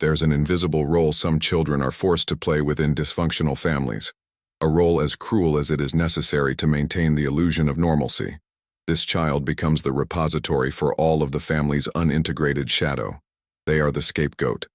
There's an invisible role some children are forced to play within dysfunctional families, a role as cruel as it is necessary to maintain the illusion of normalcy. This child becomes the repository for all of the family's unintegrated shadow. They are the scapegoat.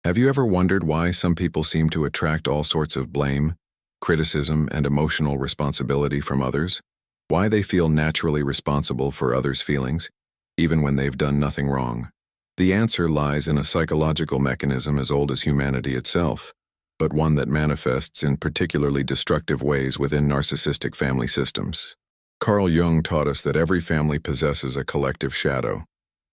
Have you ever wondered why some people seem to attract all sorts of blame, criticism, and emotional responsibility from others? Why they feel naturally responsible for others' feelings, even when they've done nothing wrong? The answer lies in a psychological mechanism as old as humanity itself, but one that manifests in particularly destructive ways within narcissistic family systems. Carl Jung taught us that every family possesses a collective shadow,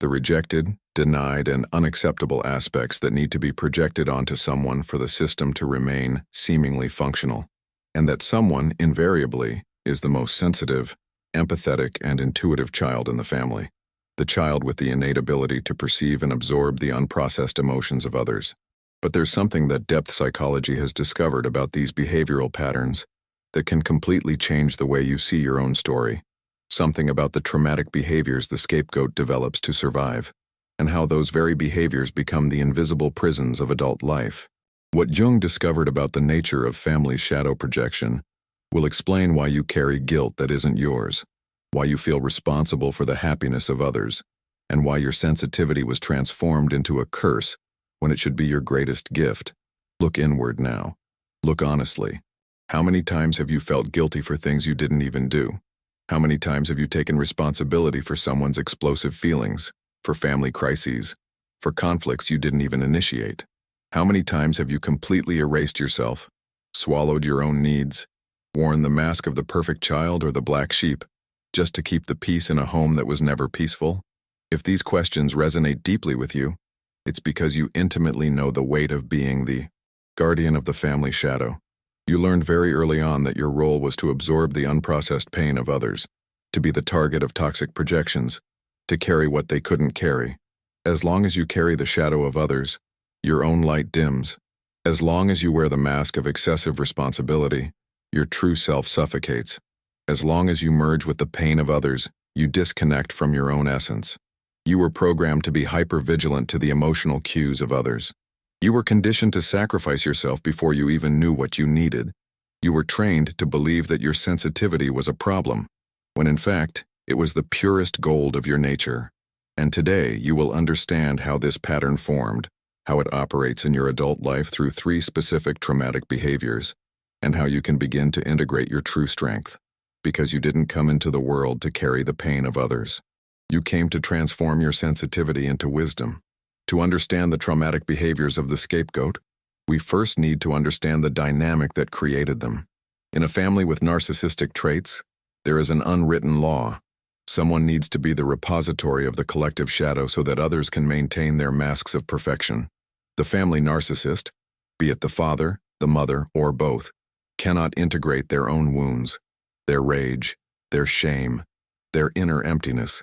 the rejected, denied, and unacceptable aspects that need to be projected onto someone for the system to remain seemingly functional, and that someone, invariably, is the most sensitive, empathetic, and intuitive child in the family, the child with the innate ability to perceive and absorb the unprocessed emotions of others. But there's something that depth psychology has discovered about these behavioral patterns that can completely change the way you see your own story. Something about the traumatic behaviors the scapegoat develops to survive, and how those very behaviors become the invisible prisons of adult life. What Jung discovered about the nature of family shadow projection will explain why you carry guilt that isn't yours, why you feel responsible for the happiness of others, and why your sensitivity was transformed into a curse when it should be your greatest gift. Look inward now. Look honestly. How many times have you felt guilty for things you didn't even do? How many times have you taken responsibility for someone's explosive feelings, for family crises, for conflicts you didn't even initiate? How many times have you completely erased yourself, swallowed your own needs, worn the mask of the perfect child or the black sheep, just to keep the peace in a home that was never peaceful? If these questions resonate deeply with you, it's because you intimately know the weight of being the guardian of the family shadow. You learned very early on that your role was to absorb the unprocessed pain of others, to be the target of toxic projections, to carry what they couldn't carry. As long as you carry the shadow of others, your own light dims. As long as you wear the mask of excessive responsibility, your true self suffocates. As long as you merge with the pain of others, you disconnect from your own essence. You were programmed to be hypervigilant to the emotional cues of others. You were conditioned to sacrifice yourself before you even knew what you needed. You were trained to believe that your sensitivity was a problem, when in fact, it was the purest gold of your nature. And today, you will understand how this pattern formed, how it operates in your adult life through 3 specific traumatic behaviors, and how you can begin to integrate your true strength, because you didn't come into the world to carry the pain of others. You came to transform your sensitivity into wisdom. To understand the traumatic behaviors of the scapegoat, we first need to understand the dynamic that created them. In a family with narcissistic traits, there is an unwritten law. Someone needs to be the repository of the collective shadow so that others can maintain their masks of perfection. The family narcissist, be it the father, the mother, or both, cannot integrate their own wounds, their rage, their shame, their inner emptiness.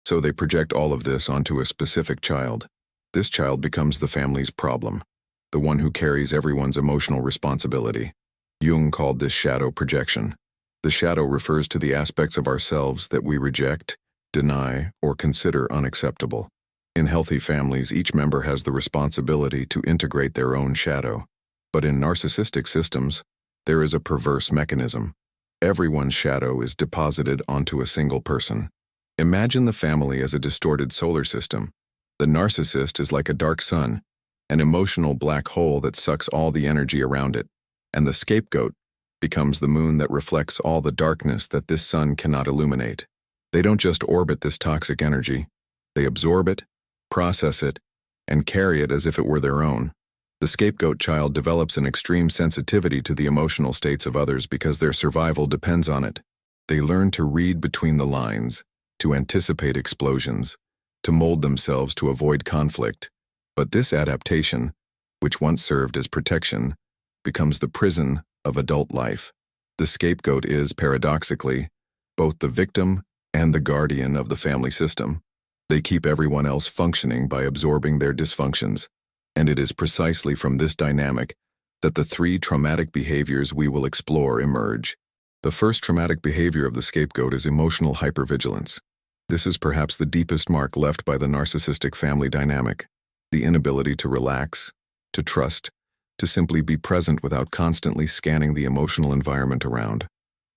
So they project all of this onto a specific child. This child becomes the family's problem, the one who carries everyone's emotional responsibility. Jung called this shadow projection. The shadow refers to the aspects of ourselves that we reject, deny, or consider unacceptable. In healthy families, each member has the responsibility to integrate their own shadow. But in narcissistic systems, there is a perverse mechanism. Everyone's shadow is deposited onto a single person. Imagine the family as a distorted solar system. The narcissist is like a dark sun, an emotional black hole that sucks all the energy around it, and the scapegoat becomes the moon that reflects all the darkness that this sun cannot illuminate. They don't just orbit this toxic energy, they absorb it, process it, and carry it as if it were their own. The scapegoat child develops an extreme sensitivity to the emotional states of others because their survival depends on it. They learn to read between the lines, to anticipate explosions, to mold themselves to avoid conflict. But this adaptation, which once served as protection, becomes the prison of adult life. The scapegoat is, paradoxically, both the victim and the guardian of the family system. They keep everyone else functioning by absorbing their dysfunctions, and it is precisely from this dynamic that the 3 traumatic behaviors we will explore emerge. The first traumatic behavior of the scapegoat is emotional hypervigilance. This is perhaps the deepest mark left by the narcissistic family dynamic, the inability to relax, to trust, to simply be present without constantly scanning the emotional environment around.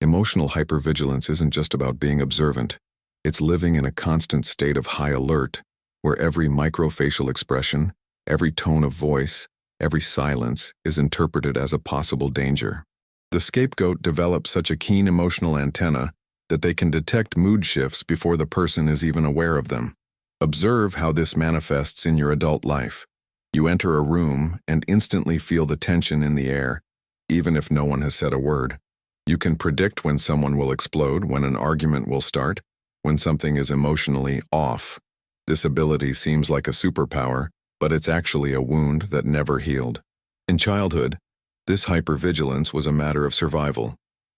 Emotional hypervigilance isn't just about being observant. It's living in a constant state of high alert, where every microfacial expression, every tone of voice, every silence is interpreted as a possible danger. The scapegoat develops such a keen emotional antenna that they can detect mood shifts before the person is even aware of them. Observe how this manifests in your adult life. You enter a room and instantly feel the tension in the air, even if no one has said a word. You can predict when someone will explode, when an argument will start, when something is emotionally off. This ability seems like a superpower, but it's actually a wound that never healed. In childhood, this hypervigilance was a matter of survival.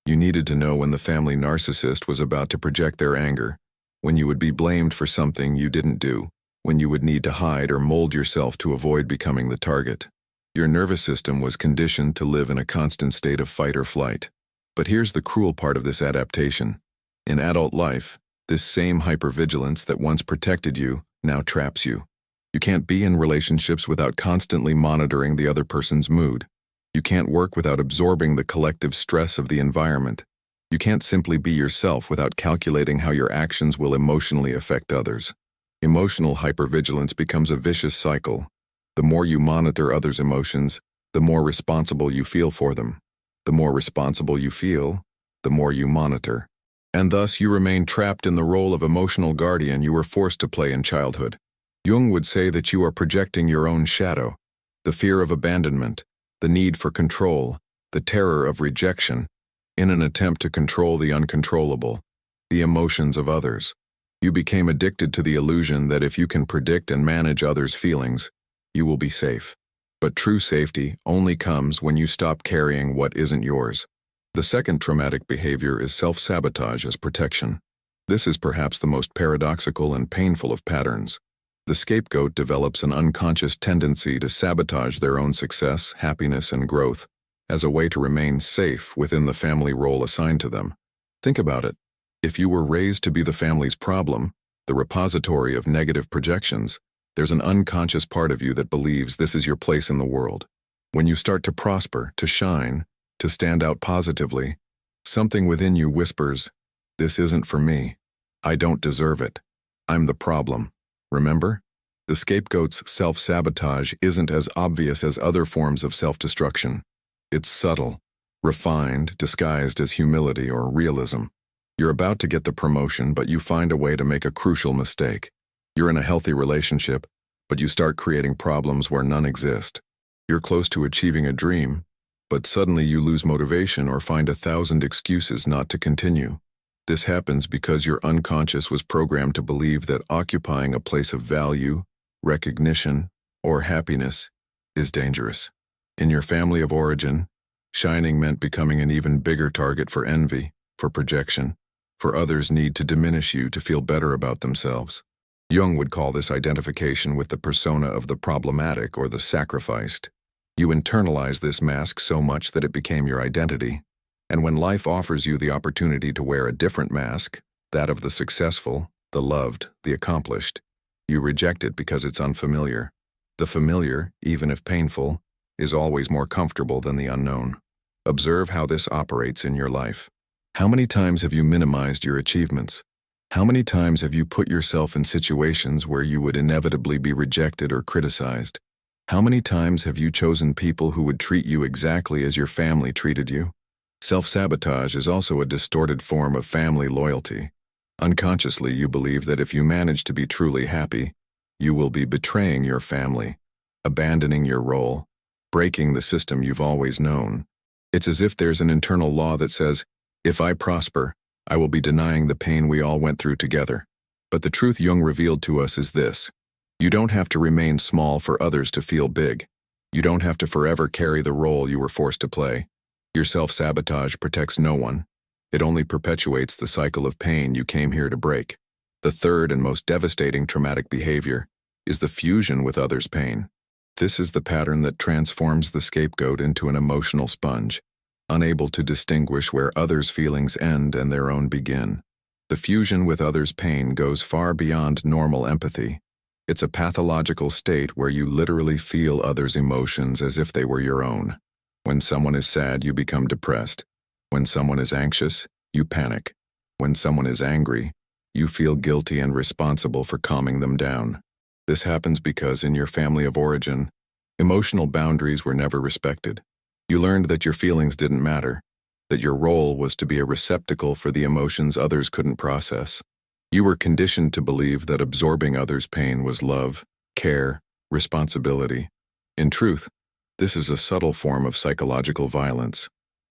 You needed to know when the family narcissist was about to project their anger, when you would be blamed for something you didn't do, when you would need to hide or mold yourself to avoid becoming the target. Your nervous system was conditioned to live in a constant state of fight or flight. But here's the cruel part of this adaptation. In adult life, this same hypervigilance that once protected you now traps you. You can't be in relationships without constantly monitoring the other person's mood. You can't work without absorbing the collective stress of the environment. You can't simply be yourself without calculating how your actions will emotionally affect others. Emotional hypervigilance becomes a vicious cycle. The more you monitor others' emotions, the more responsible you feel for them. The more responsible you feel, the more you monitor. And thus you remain trapped in the role of emotional guardian you were forced to play in childhood. Jung would say that you are projecting your own shadow, the fear of abandonment, the need for control, the terror of rejection, in an attempt to control the uncontrollable, the emotions of others. You became addicted to the illusion that if you can predict and manage others' feelings, you will be safe. But true safety only comes when you stop carrying what isn't yours. The second traumatic behavior is self-sabotage as protection. This is perhaps the most paradoxical and painful of patterns. The scapegoat develops an unconscious tendency to sabotage their own success, happiness, and growth as a way to remain safe within the family role assigned to them. Think about it. If you were raised to be the family's problem, the repository of negative projections, there's an unconscious part of you that believes this is your place in the world. When you start to prosper, to shine, to stand out positively, something within you whispers, "This isn't for me. I don't deserve it. I'm the problem." Remember? The scapegoat's self-sabotage isn't as obvious as other forms of self-destruction. It's subtle, refined, disguised as humility or realism. You're about to get the promotion, but you find a way to make a crucial mistake. You're in a healthy relationship, but you start creating problems where none exist. You're close to achieving a dream, but suddenly you lose motivation or find 1,000 excuses not to continue. This happens because your unconscious was programmed to believe that occupying a place of value, recognition, or happiness is dangerous. In your family of origin, shining meant becoming an even bigger target for envy, for projection, for others' need to diminish you to feel better about themselves. Jung would call this identification with the persona of the problematic or the sacrificed. You internalize this mask so much that it became your identity. And when life offers you the opportunity to wear a different mask, that of the successful, the loved, the accomplished, you reject it because it's unfamiliar. The familiar, even if painful, is always more comfortable than the unknown. Observe how this operates in your life. How many times have you minimized your achievements? How many times have you put yourself in situations where you would inevitably be rejected or criticized? How many times have you chosen people who would treat you exactly as your family treated you? Self-sabotage is also a distorted form of family loyalty. Unconsciously, you believe that if you manage to be truly happy, you will be betraying your family, abandoning your role, breaking the system you've always known. It's as if there's an internal law that says, if I prosper, I will be denying the pain we all went through together. But the truth Jung revealed to us is this: you don't have to remain small for others to feel big. You don't have to forever carry the role you were forced to play. Your self-sabotage protects no one. It only perpetuates the cycle of pain you came here to break. The third and most devastating traumatic behavior is the fusion with others' pain. This is the pattern that transforms the scapegoat into an emotional sponge, unable to distinguish where others' feelings end and their own begin. The fusion with others' pain goes far beyond normal empathy. It's a pathological state where you literally feel others' emotions as if they were your own. When someone is sad, you become depressed. When someone is anxious, you panic. When someone is angry, you feel guilty and responsible for calming them down. This happens because in your family of origin, emotional boundaries were never respected. You learned that your feelings didn't matter, that your role was to be a receptacle for the emotions others couldn't process. You were conditioned to believe that absorbing others' pain was love, care, responsibility. In truth, this is a subtle form of psychological violence.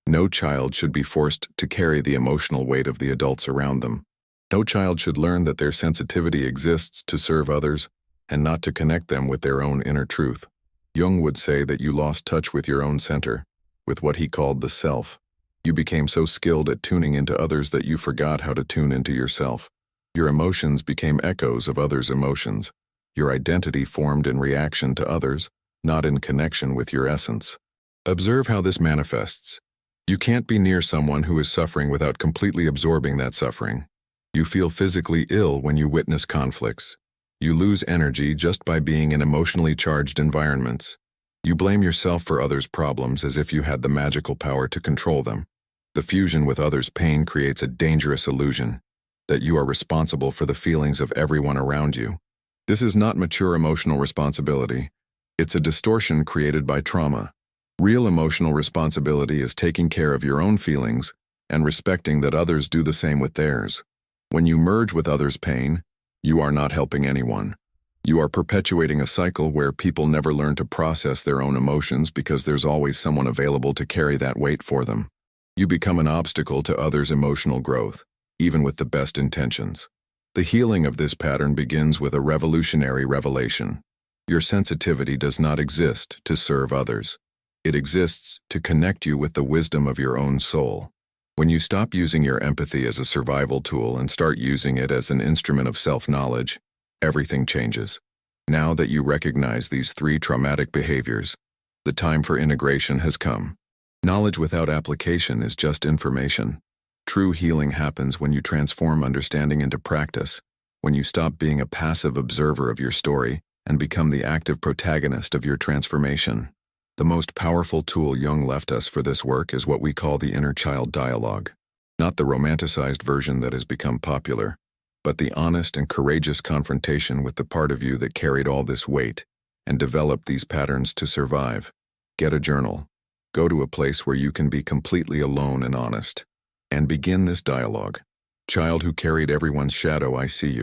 No child should be forced to carry the emotional weight of the adults around them. No child should learn that their sensitivity exists to serve others and not to connect them with their own inner truth. Jung would say that you lost touch with your own center, with what he called the self. You became so skilled at tuning into others that you forgot how to tune into yourself. Your emotions became echoes of others' emotions. Your identity formed in reaction to others, not in connection with your essence. Observe how this manifests. You can't be near someone who is suffering without completely absorbing that suffering. You feel physically ill when you witness conflicts. You lose energy just by being in emotionally charged environments. You blame yourself for others' problems as if you had the magical power to control them. The fusion with others' pain creates a dangerous illusion that you are responsible for the feelings of everyone around you. This is not mature emotional responsibility. It's a distortion created by trauma. Real emotional responsibility is taking care of your own feelings and respecting that others do the same with theirs. When you merge with others' pain, you are not helping anyone. You are perpetuating a cycle where people never learn to process their own emotions because there's always someone available to carry that weight for them. You become an obstacle to others' emotional growth, even with the best intentions. The healing of this pattern begins with a revolutionary revelation. Your sensitivity does not exist to serve others. It exists to connect you with the wisdom of your own soul. When you stop using your empathy as a survival tool and start using it as an instrument of self-knowledge, everything changes. Now that you recognize these three traumatic behaviors, the time for integration has come. Knowledge without application is just information. True healing happens when you transform understanding into practice, when you stop being a passive observer of your story and become the active protagonist of your transformation. The most powerful tool Jung left us for this work is what we call the inner child dialogue. Not the romanticized version that has become popular, but the honest and courageous confrontation with the part of you that carried all this weight and developed these patterns to survive. Get a journal. Go to a place where you can be completely alone and honest. And begin this dialogue. Child who carried everyone's shadow, I see you.